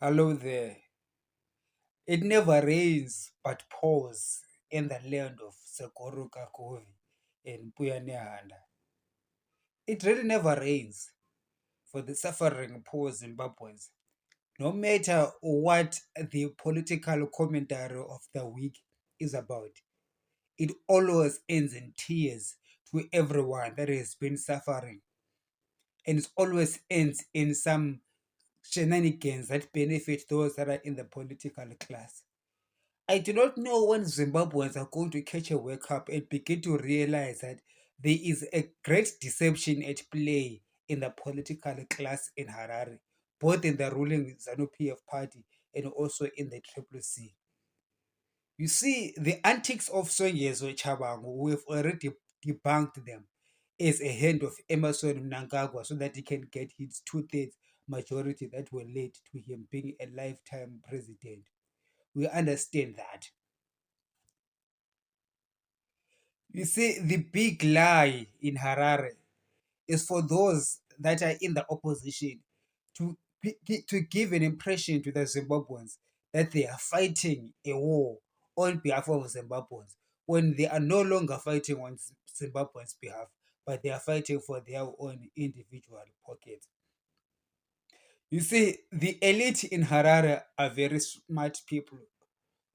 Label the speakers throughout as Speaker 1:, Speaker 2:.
Speaker 1: Hello there. It never rains but pours in the land of Segoro Kakovi and Puyanehanda. It really never rains for the suffering poor Zimbabweans. No matter what the political commentary of the week is about, it always ends in tears to everyone that has been suffering. And it always ends in some shenanigans that benefit those that are in the political class. I do not know when Zimbabweans are going to catch a wake up and begin to realize that there is a great deception at play in the political class in Harare, both in the ruling ZANU-PF party and also in the Triple C. You see, the antics of Sonyezo Chabangu, we have already debunked them as a hand of Emerson Mnangagwa so that he can get his two-thirds majority that will lead to him being a lifetime president. We understand that. You see, the big lie in Harare is for those that are in the opposition to, to give an impression to the Zimbabweans that they are fighting a war on behalf of Zimbabweans when they are no longer fighting on Zimbabweans' behalf, but they are fighting for their own individual pockets. You see, the elite in Harare are very smart people.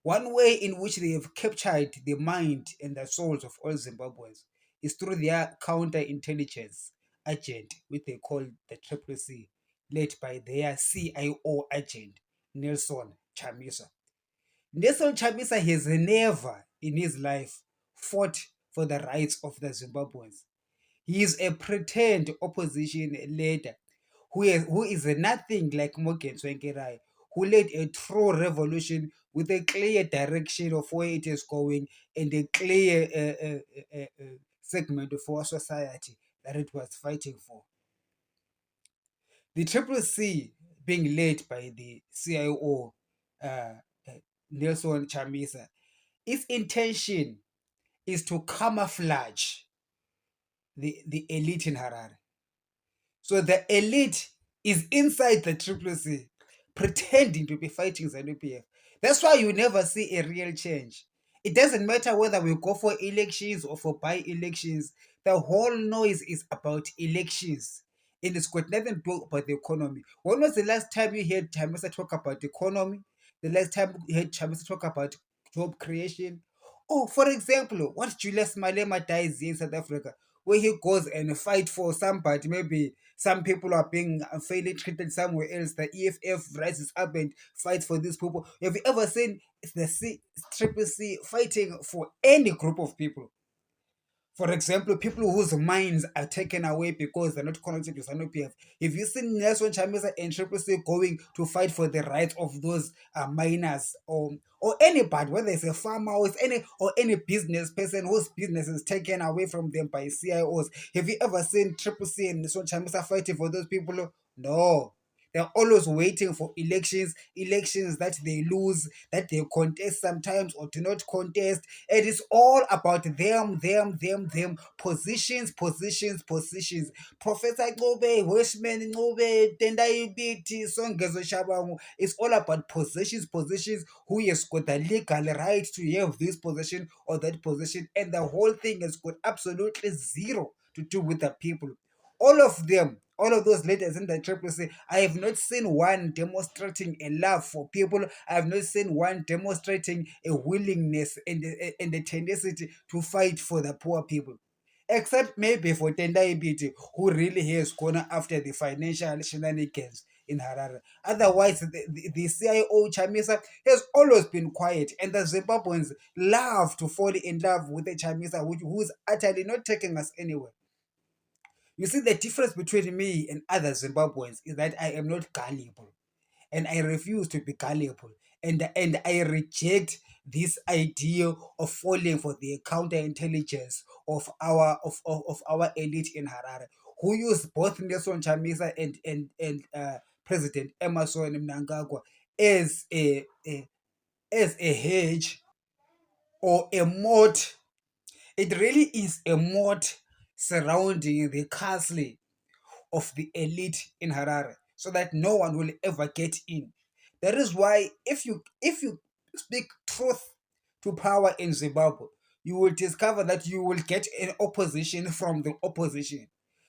Speaker 1: One way in which they have captured the mind and the souls of all Zimbabweans is through their counterintelligence agent, which they call the Triple C, led by their CIO agent, Nelson Chamisa. Nelson Chamisa has never in his life fought for the rights of the Zimbabweans. He is a pretend opposition leader who is nothing like Morgan Tsvangirai, who led a true revolution with a clear direction of where it is going and a clear segment of our society that it was fighting for. The Triple C, being led by the CIO uh, uh, Nelson Chamisa, its intention is to camouflage the elite in Harare. So the elite is inside the Triple C, pretending to be fighting ZANU-PF. That's why you never see a real change. It doesn't matter whether we go for elections or for by-elections. The whole noise is about elections. And it's got nothing to do about the economy. When was the last time you heard Chamisa talk about the economy? The last time you heard Chamisa talk about job creation? Oh, for example, what Julius Malema does in South Africa, where he goes and fight for somebody, maybe some people are being unfairly treated somewhere else. The EFF rises up and fights for these people. Have you ever seen the Triple C fighting for any group of people? For example, people whose minds are taken away because they're not connected to ZANU-PF. Have you seen Nelson Chamisa and Triple C going to fight for the rights of those miners or anybody, whether it's a farmer or any business person whose business is taken away from them by CIOs? Have you ever seen Triple C and Nelson Chamisa fighting for those people? No. They're always waiting for elections that they lose, that they contest sometimes or do not contest. It is all about them. Positions, positions, positions. Professor Ngobe, Westman Ngobe, Tendai Biti, Songezo Shabangu. It's all about positions, positions. Who has got the legal right to have this position or that position, and the whole thing has got absolutely zero to do with the people. All of them, all of those leaders in the Triple C, I have not seen one demonstrating a love for people. I have not seen one demonstrating a willingness and a tenacity to fight for the poor people. Except maybe for Tendai Biti, who really has gone after the financial shenanigans in Harare. Otherwise, the CIO Chamisa has always been quiet, and the Zimbabweans love to fall in love with the Chamisa, who's utterly not taking us anywhere. You see, the difference between me and other Zimbabweans is that I am not gullible, and I refuse to be gullible, and I reject this idea of falling for the counterintelligence of our elite in Harare, who use both Nelson Chamisa and President Emerson Mnangagwa as a hedge or a moat. It really is a moat surrounding the castle of the elite in Harare so that no one will ever get in. That is why if you speak truth to power in Zimbabwe, you will discover that you will get an opposition from the opposition.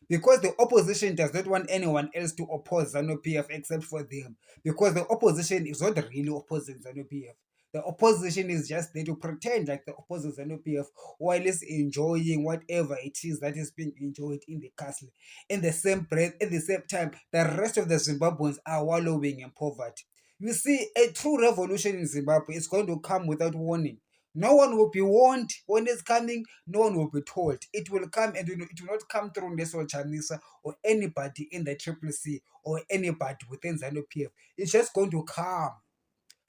Speaker 1: Because the opposition does not want anyone else to oppose ZANU PF except for them. Because the opposition is not really opposing ZANU PF. The opposition is just there to pretend like the opposes ZANU PF while it's enjoying whatever it is that is being enjoyed in the castle. In the same breath, at the same time, the rest of the Zimbabweans are wallowing in poverty. You see, a true revolution in Zimbabwe is going to come without warning. No one will be warned when it's coming. No one will be told. It will come, and it will not come through Nesol Chamisa or anybody in the Triple C or anybody within ZANU PF. It's just going to come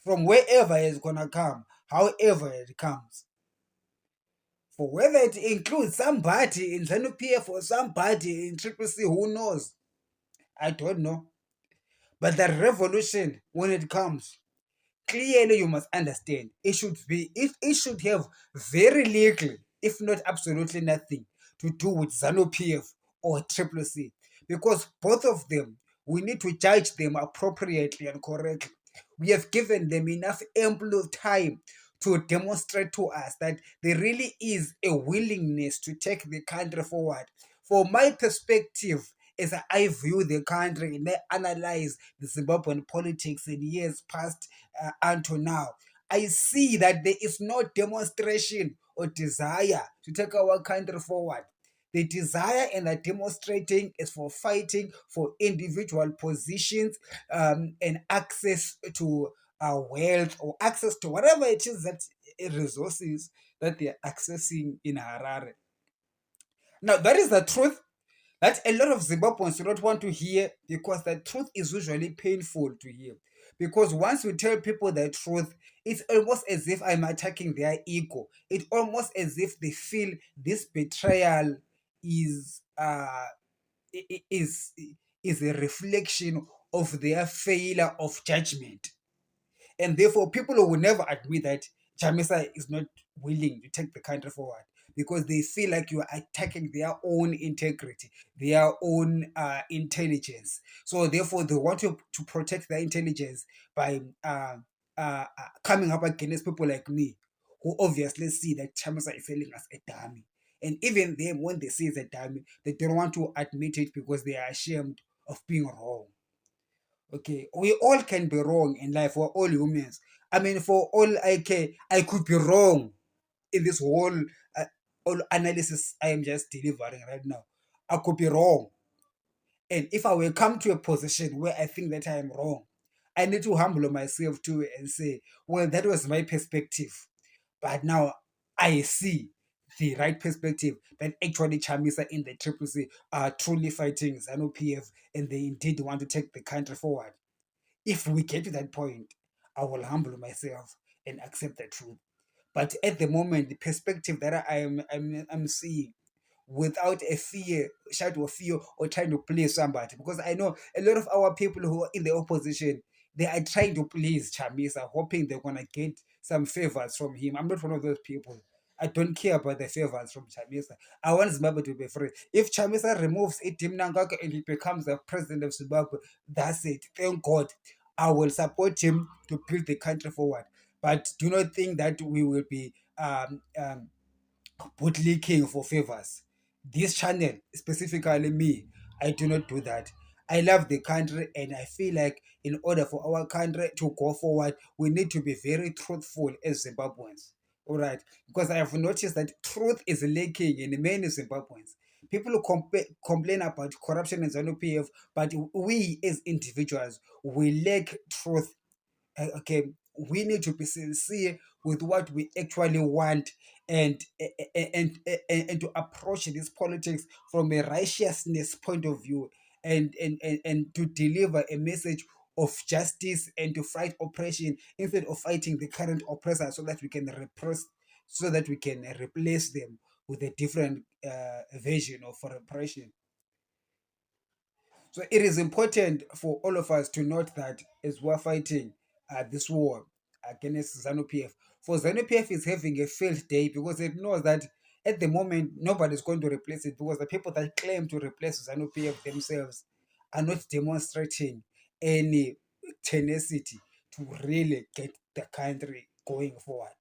Speaker 1: from wherever it's going to come, however it comes. For whether it includes somebody in ZANU PF or somebody in Triple C, who knows? I don't know. But the revolution, when it comes, clearly you must understand it should have very little, if not absolutely nothing, to do with ZANU PF or Triple C, because both of them, we need to judge them appropriately and correctly. We have given them enough ample time to demonstrate to us that there really is a willingness to take the country forward. For my perspective, as I view the country and I analyze the Zimbabwean politics in years past until now, I see that there is no demonstration or desire to take our country forward. The desire and the demonstrating is for fighting for individual positions and access to wealth or access to whatever it is that resources that they are accessing in Harare. Now, that is the truth that a lot of Zimbabweans do not want to hear, because the truth is usually painful to hear. Because once you tell people the truth, it's almost as if I'm attacking their ego. It's almost as if they feel this betrayal is is is a reflection of their failure of judgment. And therefore, people will never admit that Chamisa is not willing to take the country forward, because they feel like you are attacking their own integrity, their own intelligence. So therefore, they want to protect their intelligence by coming up against people like me, who obviously see that Chamisa is selling us a dummy. And even them, when they see it's a dummy, they don't want to admit it because they are ashamed of being wrong. Okay, we all can be wrong in life. We're all humans. I mean, for all I care, I could be wrong in this uh, whole analysis I am just delivering right now. I could be wrong. And if I will come to a position where I think that I am wrong, I need to humble myself too and say, well, that was my perspective. But now I see the right perspective, that actually Chamisa in the Triple C are truly fighting ZANU PF, and they indeed want to take the country forward. If we get to that point, I will humble myself and accept the truth. But at the moment, the perspective that I'm seeing, without a fear, shadow of fear, or trying to please somebody, because I know a lot of our people who are in the opposition, they are trying to please Chamisa, hoping they're gonna get some favors from him. I'm not one of those people. I don't care about the favors from Chamisa. I want Zimbabwe to be free. If Chamisa removes Itim Nangaka and he becomes the president of Zimbabwe, that's it. Thank God. I will support him to build the country forward. But do not think that we will be bootlicking for favors. This channel, specifically me, I do not do that. I love the country, and I feel like in order for our country to go forward, we need to be very truthful as Zimbabweans. All right, because I have noticed that truth is lacking in many Zimbabweans. People complain about corruption in ZANU PF, but we as individuals, we lack truth. Okay, we need to be sincere with what we actually want, and and to approach this politics from a righteousness point of view, and to deliver a message of justice, and to fight oppression instead of fighting the current oppressor, so that we can repress, so that we can replace them with a different version of repression. So it is important for all of us to note that as we're fighting this war against ZANU PF, for ZANU PF is having a field day, because it knows that at the moment nobody's going to replace it, because the people that claim to replace ZANU PF themselves are not demonstrating any tenacity to really get the country going forward.